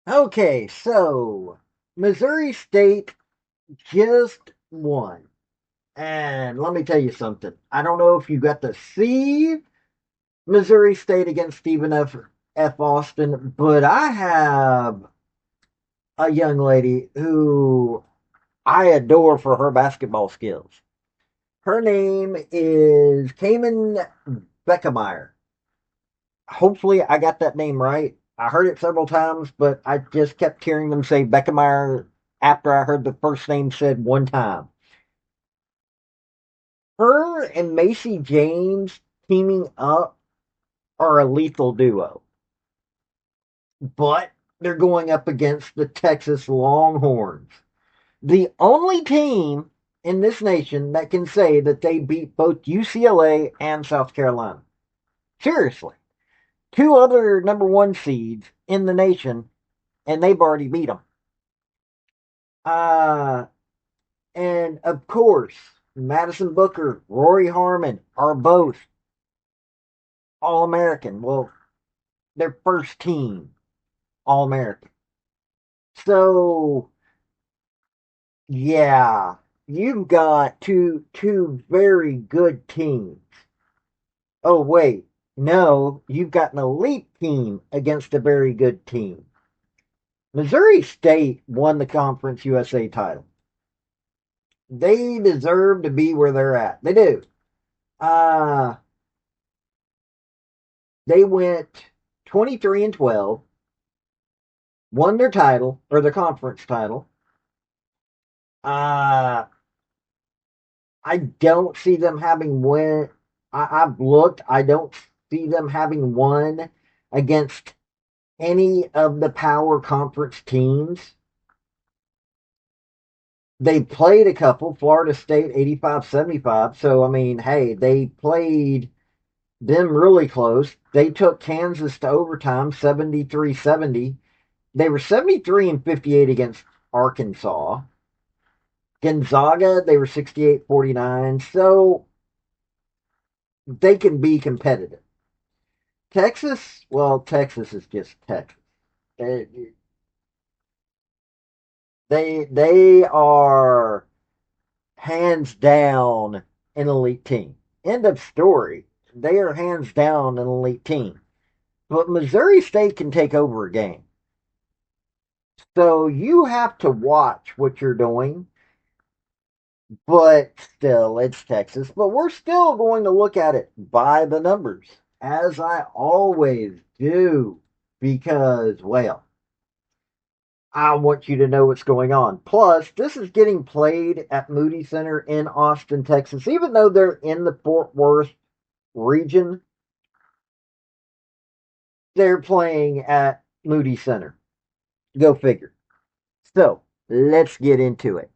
Okay, so Missouri State just won. And let me tell you something. I don't know if you got to see Missouri State against Stephen F. Austin, but I have a young lady who I adore for her basketball skills. Her name is Cayman Beckemeyer. Hopefully, I got that name right. I heard it several times, but I just kept hearing them say Beckemeyer after I heard the first name said one time. Her and Macy James teaming up are a lethal duo, but they're going up against the Texas Longhorns, the only team in this nation that can say that they beat both UCLA and South Carolina. Seriously, two other number one seeds in the nation, and they've already beat them. Uh, and of course, Madison Booker, Rory Harmon are both All American. Well, their first team All American. So yeah, you've got two very good teams. Oh wait, no, you've got an elite team against a very good team. Missouri State won the Conference USA title. They deserve to be where they're at. They do. Uh they went 23-12, won their title or their conference title. Uh I don't see them having win. I've looked. I don't see them having won against any of the power conference teams. They played a couple, Florida State 85-75. So, I mean, hey, they played them really close. They took Kansas to overtime 73-70. They were 73-58 against Arkansas. Gonzaga, they were 68-49. So they can be competitive. Texas, well, Texas is just Texas. They they are hands down an elite team. End of story. They are hands down an elite team. But Missouri State can take over a game. So you have to watch what you're doing. But still, it's Texas. But we're still going to look at it by the numbers, as I always do. Because, well, I want you to know what's going on. Plus, this is getting played at Moody Center in Austin, Texas. Even though they're in the Fort Worth region, they're playing at Moody Center. Go figure. So, let's get into it.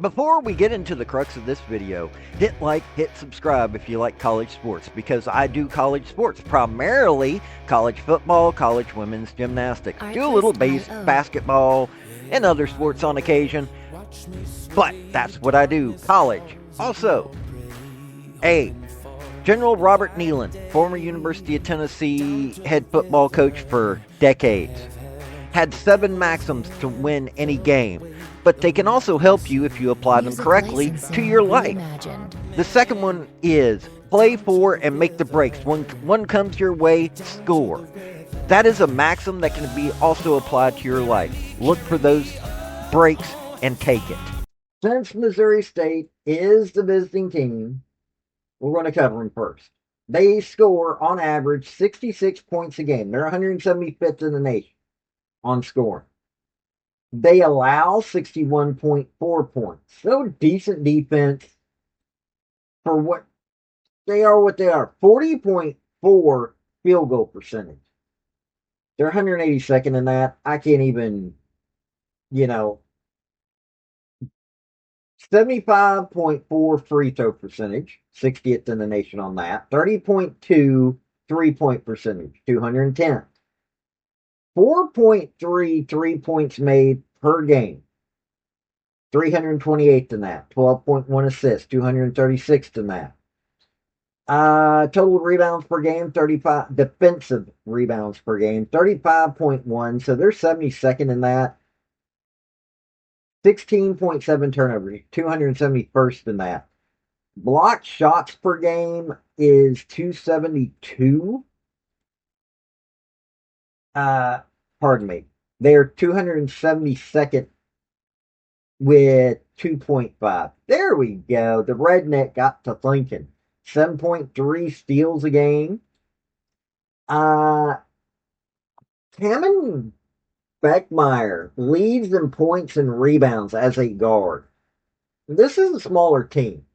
Before we get into the crux of this video, hit like, hit subscribe if you like college sports, because I do college sports, primarily college football, college women's gymnastics, do a little basketball, and other sports on occasion, but that's what I do, college. Also, General Robert Neyland, former University of Tennessee head football coach for decades, had 7 maxims to win any game, but they can also help you if you apply them correctly to your life. The second one is play for and make the breaks. When one comes your way, score. That is a maxim that can be also applied to your life. Look for those breaks and take it. Since Missouri State is the visiting team, we're going to cover them first. They score on average 66 points a game. They're 175th in the nation on scoring. They allow 61.4 points. So decent defense for what they are. 40.4 field goal percentage. They're 182nd in that. I can't even, you know, 75.4 free throw percentage, 60th in the nation on that. 30.2 3-point percentage, 210. 4.3 3 points made per game, 328th in that. 12.1 assists, 236th in that. Total rebounds per game, 35. Defensive rebounds per game, 35.1. So they're 72nd in that. 16.7 turnovers, 271st in that. Block shots per game is 272. Uh, Pardon me. They're 272nd with 2.5. There we go. The redneck got to thinking. 7.3 steals a game. Uh, Hammond Beckmeyer leads in points and rebounds as a guard. This is a smaller team.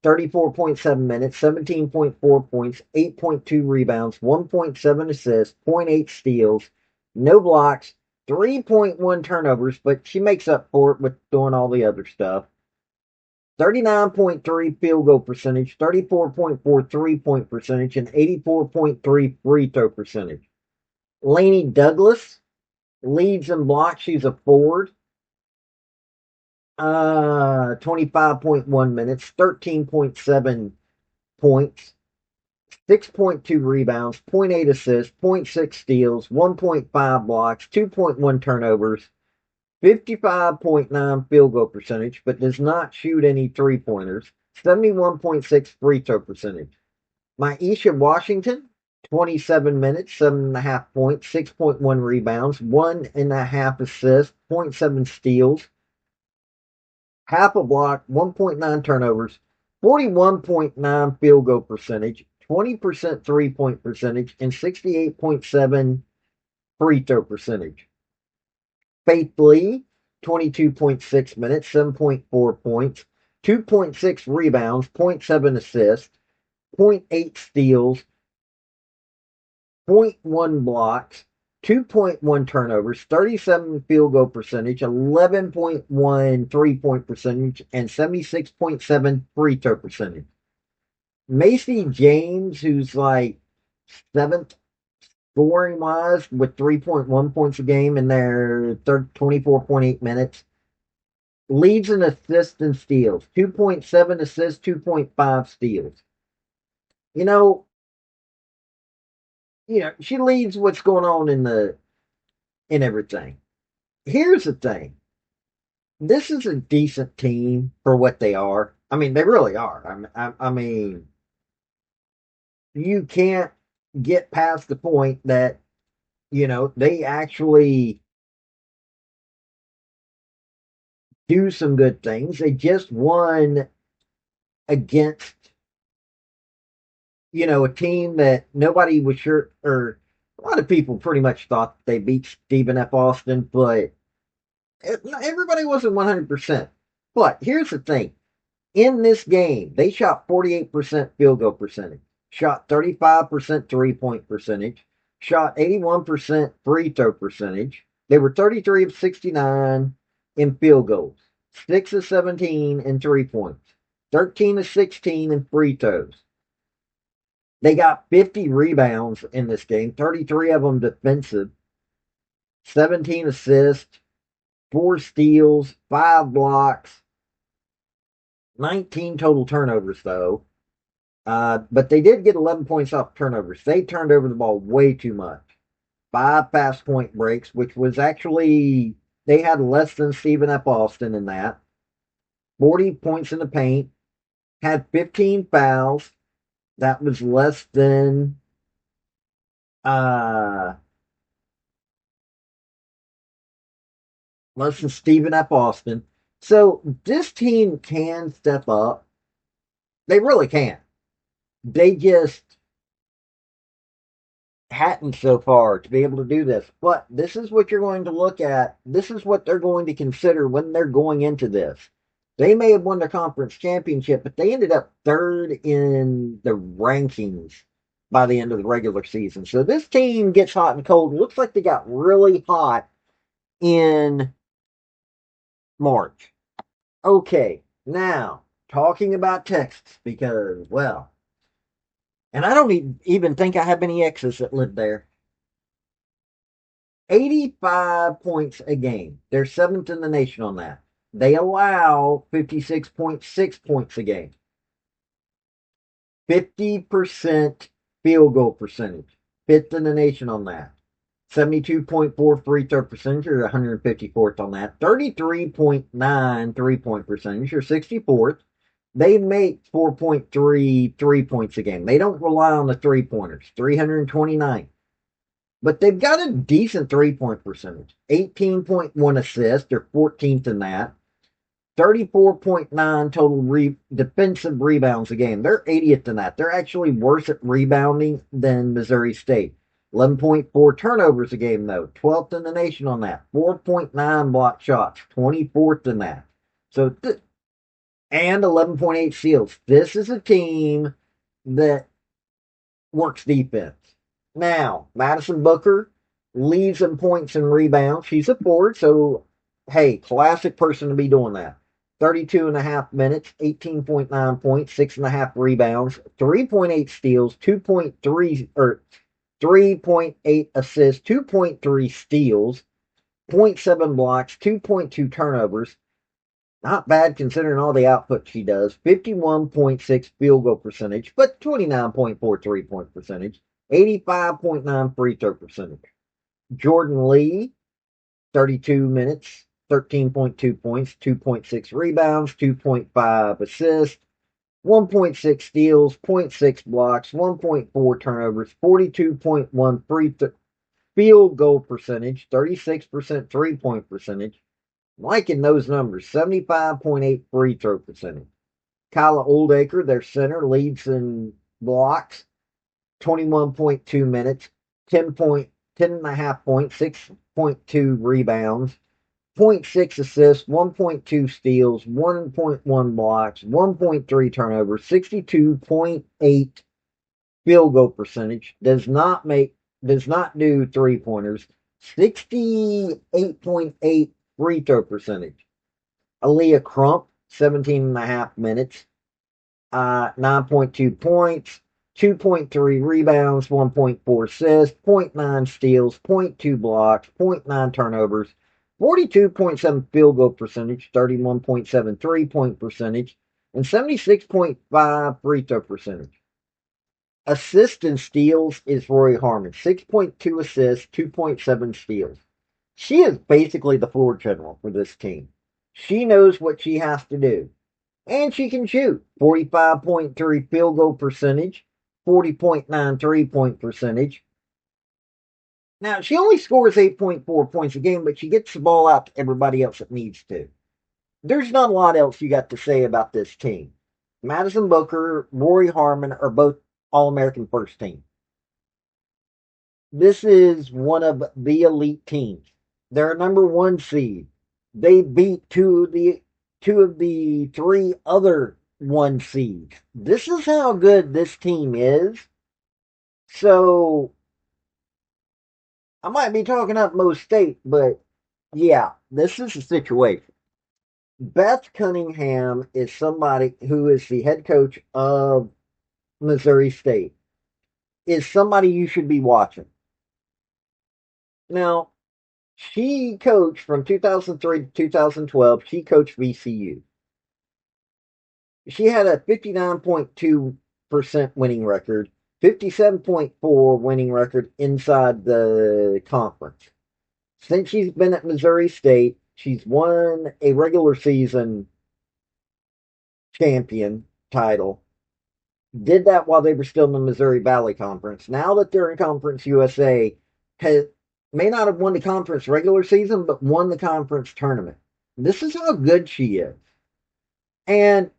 34.7 minutes, 17.4 points, 8.2 rebounds, 1.7 assists, zero point 0.8 steals, no blocks, 3.1 turnovers, but she makes up for it with doing all the other stuff. 39.3 field goal percentage, 34.4 3-point percentage, and 84.3 free throw percentage. Lainey Douglas leads in blocks. She's a forward. 25.1 minutes, 13.7 points, 6.2 rebounds, zero point 0.8 assists, zero point 0.6 steals, 1.5 blocks, 2.1 turnovers, 55.9 field goal percentage, but does not shoot any three pointers, 71.6 free throw percentage. Maisha Washington, 27 minutes, 7.5 points, 6.1 rebounds, 1.5 assists, 0.7 steals, half a block, 1.9 turnovers, 41.9 field goal percentage, 20% 3-point percentage, and 68.7 free throw percentage. Faith Lee, 22.6 minutes, 7.4 points, 2.6 rebounds, 0.7 assists, 0.8 steals, 0.1 blocks, 2.1 turnovers, 37 field goal percentage, 11.1 3-point percentage, and 76.7 free throw percentage. Macy James, who's like seventh scoring wise with 3.1 points a game in their 24.8 minutes, leads in assists and steals, 2.7 assists, 2.5 steals. You know, she leads what's going on in everything. Here's the thing. This is a decent team for what they are. I mean, they really are. I mean, you can't get past the point that they actually do some good things. They just won against a team that nobody was sure, or a lot of people pretty much thought they beat Stephen F. Austin, but everybody wasn't 100%. But here's the thing. In this game, they shot 48% field goal percentage, shot 35% 3-point percentage, shot 81% free throw percentage. They were 33 of 69 in field goals, 6 of 17 in 3-points, 13 of 16 in free throws. They got 50 rebounds in this game, 33 of them defensive, 17 assists, 4 steals, 5 blocks, 19 total turnovers, though. But they did get 11 points off turnovers. They turned over the ball way too much. 5 fast point breaks, which was actually, they had less than Stephen F. Austin in that. 40 points in the paint. Had 15 fouls. That was uh, less than Stephen F. Austin. So this team can step up. They really can. They just hadn't so far to be able to do this. But this is what you're going to look at. This is what they're going to consider when they're going into this. They may have won the conference championship, but they ended up third in the rankings by the end of the regular season. So this team gets hot and cold. It looks like they got really hot in March. Okay, now talking about Texas, because, well, and I don't even think I have any exes that live there. 85 points a game. They're seventh in the nation on that. They allow 56.6 points a game. 50% field goal percentage. Fifth in the nation on that. 72.4 free throw percentage, you're 154th on that. 33.9 3-point percentage, you're 64th. They make 4.3 3 points a game. They don't rely on the 3-pointers, 329. But they've got a decent 3-point percentage. 18.1 assists, they're 14th in that. 34.9 total defensive rebounds a game. They're 80th in that. They're actually worse at rebounding than Missouri State. 11.4 turnovers a game, though. 12th in the nation on that. 4.9 block shots. 24th in that. So, and 11.8 steals. This is a team that works defense. Now, Madison Booker leads in points and rebounds. She's a forward, so hey, classic person to be doing that. 32 and a half minutes, 18.9 points, 6.5 rebounds, 3.8 steals, 2.3 or 3.8 assists, 2.3 steals, 0.7 blocks, 2.2 turnovers. Not bad considering all the output she does. 51.6 field goal percentage, but 29.4 3-point percentage, 85.9 free throw percentage. Jordan Lee, 32 minutes, 13.2 points, 2.6 rebounds, 2.5 assists, 1.6 steals, zero point 0.6 blocks, 1.4 turnovers, 42.1 field goal percentage, 36% 3-point percentage. Liking those numbers, 75.8 free throw percentage. Kyla Oldacre, their center, leads in blocks, 21.2 minutes, 10.5 points, 6.2 rebounds, 0.6 assists, 1.2 steals, 1.1 blocks, 1.3 turnovers, 62.8 field goal percentage, does not do 3-pointers, 68.8 free throw percentage. Aaliyah Crump, 17 and a half minutes, 9.2 points, 2.3 rebounds, 1.4 assists, zero point 0.9 steals, 0.2 blocks, 0.9 turnovers, 42.7 field goal percentage, 31.7 3-point percentage, and 76.5 free throw percentage. Assists and steals is Rory Harmon, 6.2 assists, 2.7 steals. She is basically the floor general for this team. She knows what she has to do. And she can shoot. 45.3 field goal percentage, 40.9 3-point percentage. Now, she only scores 8.4 points a game, but she gets the ball out to everybody else that needs to. There's not a lot else you got to say about this team. Madison Booker, Rory Harmon are both All-American first team. This is one of the elite teams. They're a number one seed. They beat two of the three other one seeds. This is how good this team is. So I might be talking up most state, but yeah, this is the situation. Beth Cunningham is somebody who is the head coach of Missouri State. Is somebody you should be watching. Now, she coached from 2003 to 2012. She coached VCU. She had a 59.2% winning record, 57.4 winning record inside the conference. Since she's been at Missouri State, she's won a regular season champion title. Did that while they were still in the Missouri Valley Conference. Now that they're in Conference USA, may not have won the conference regular season, but won the conference tournament. This is how good she is. And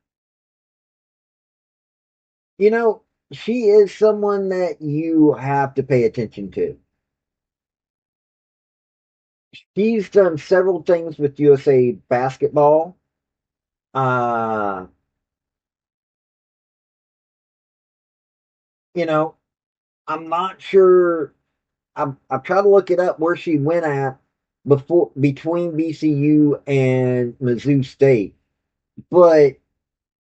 you know, she is someone that you have to pay attention to. She's done several things with USA basketball. Uh, you know, I'm not sure. I've tried to look it up where she went at before between VCU and Mizzou State, but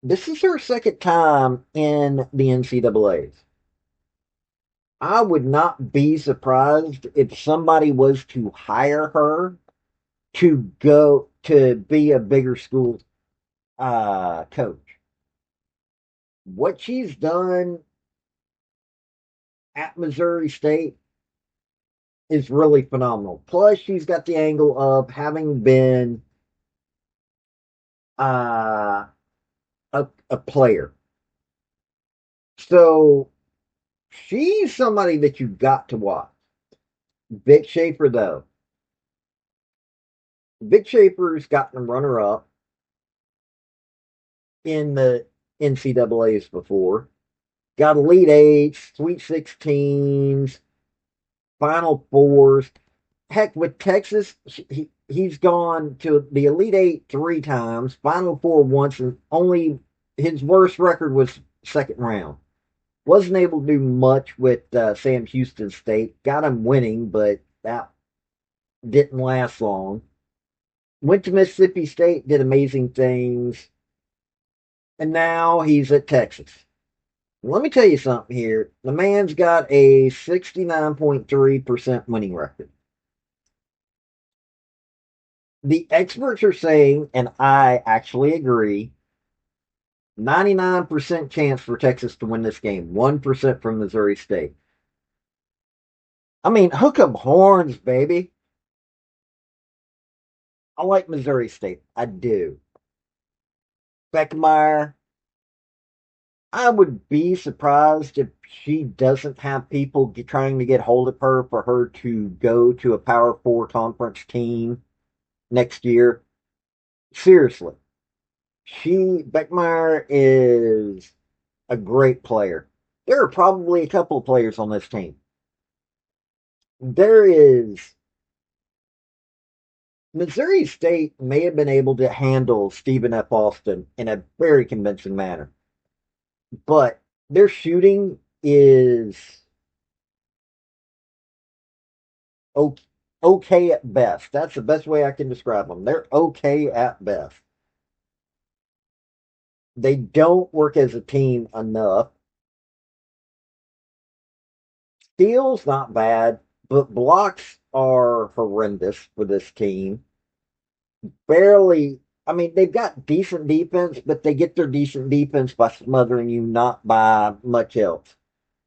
this is her second time in the NCAA's. I would not be surprised if somebody was to hire her to go to be a bigger school coach. What she's done at Missouri State is really phenomenal. Plus, she's got the angle of having been uh, a player. So she's somebody that you got to watch. Vic Schaefer, though. Vic Schaefer's gotten runner up in the NCAAs before. Got Elite Eights, Sweet 16s, Final Fours. Heck, with Texas, he's gone to the Elite Eight 3 times, Final Four once, and only his worst record was second round. Wasn't able to do much with Sam Houston State. Got him winning, but that didn't last long. Went to Mississippi State, did amazing things, and now he's at Texas. Let me tell you something here. The man's got a 69.3% winning record. The experts are saying, and I actually agree, 99% chance for Texas to win this game, 1% from Missouri State. I mean, hook 'em horns, baby. I like Missouri State. I do. Beckmeyer, I would be surprised if she doesn't have people trying to get hold of her for her to go to a Power Four conference team next year. Seriously. Beckmeyer is a great player. There are probably a couple of players on this team. There is Missouri State may have been able to handle Stephen F. Austin in a very convincing manner, but their shooting is okay at best. That's the best way I can describe them. They're okay at best. They don't work as a team enough. Steals not bad, but blocks are horrendous for this team. Barely. I mean, they've got decent defense, but they get their decent defense by smothering you, not by much else.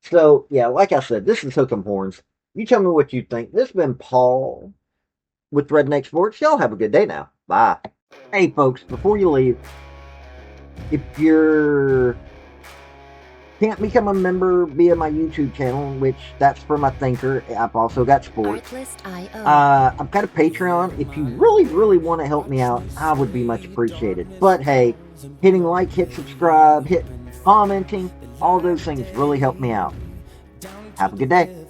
So, yeah, like I said, this is Hook'em Horns. You tell me what you think. This has been Paul with Redneck Sports. Y'all have a good day now. Bye. Hey, folks, before you leave, if you're can't become a member via my YouTube channel, which that's for my thinker. I've also got sports. I've got a Patreon. If you really, really want to help me out, I would be much appreciated. But hey, hitting like, hit subscribe, hit commenting, all those things really help me out. Have a good day.